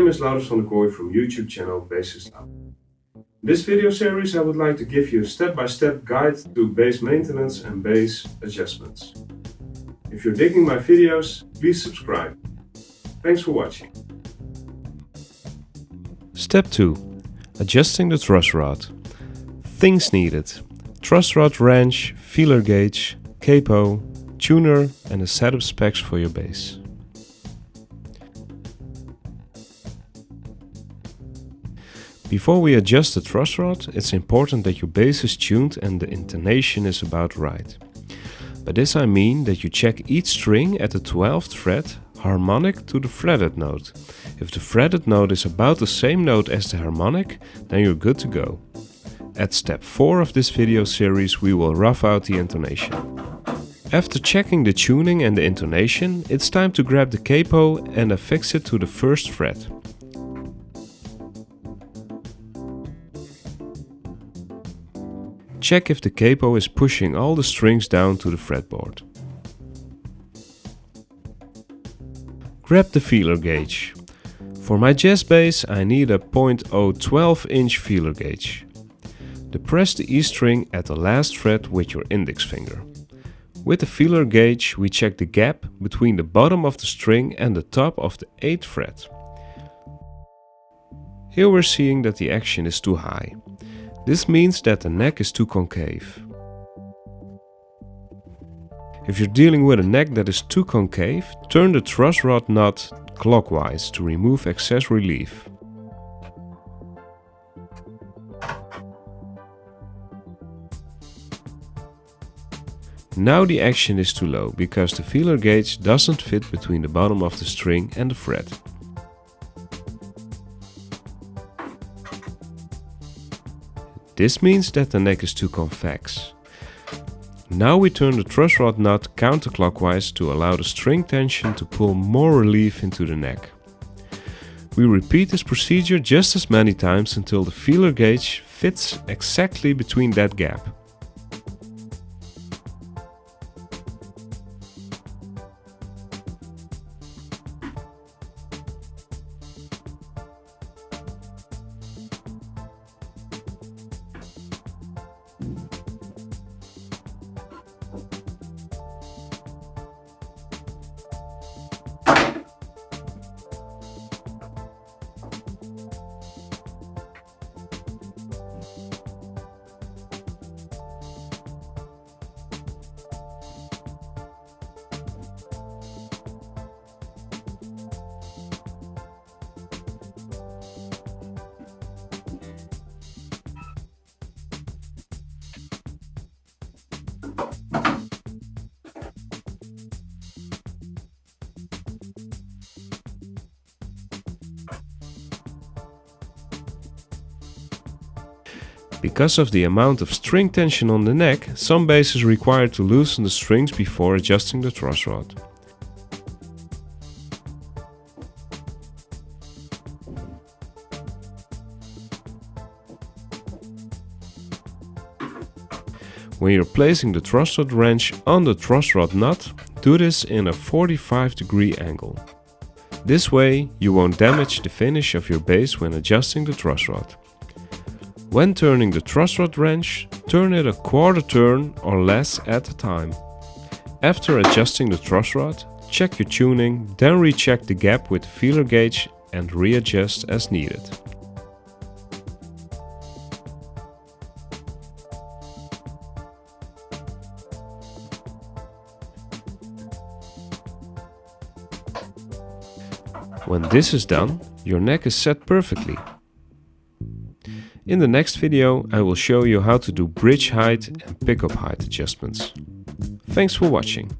is Laurens van der Kooi from YouTube channel Bassist. In this video series I would like to give you a step-by-step guide to bass maintenance and bass adjustments. If you're digging my videos, please subscribe. Thanks for watching. Step 2. Adjusting the truss rod. Things needed: truss rod wrench, feeler gauge, capo, tuner and the setup specs for your bass. Before we adjust the truss rod, it's important that your bass is tuned and the intonation is about right. By this I mean that you check each string at the 12th fret harmonic to the fretted note. If the fretted note is about the same note as the harmonic, then you're good to go. At step 4 of this video series we will rough out the intonation. After checking the tuning and the intonation, it's time to grab the capo and affix it to the 1st fret. Check if the capo is pushing all the strings down to the fretboard. Grab the feeler gauge. For my jazz bass I need a .012 inch feeler gauge. Depress the E string at the last fret with your index finger. With the feeler gauge we check the gap between the bottom of the string and the top of the 8th fret. Here we're seeing that the action is too high. This means that the neck is too concave. If you're dealing with a neck that is too concave, turn the truss rod knot clockwise to remove excess relief. Now the action is too low because the feeler gauge doesn't fit between the bottom of the string and the fret. This means that the neck is too convex. Now we turn the truss rod knot counterclockwise to allow the string tension to pull more relief into the neck. We repeat this procedure just as many times until the feeler gauge fits exactly between that gap. Because of the amount of string tension on the neck, some basses require to loosen the strings before adjusting the truss rod. When you're placing the truss rod wrench on the truss rod nut, do this in a 45-degree angle. This way you won't damage the finish of your bass when adjusting the truss rod. When turning the truss rod wrench, turn it a quarter turn or less at a time. After adjusting the truss rod, check your tuning, then recheck the gap with the feeler gauge and readjust as needed. When this is done, your neck is set perfectly. In the next video I will show you how to do bridge height and pickup height adjustments. Thanks for watching.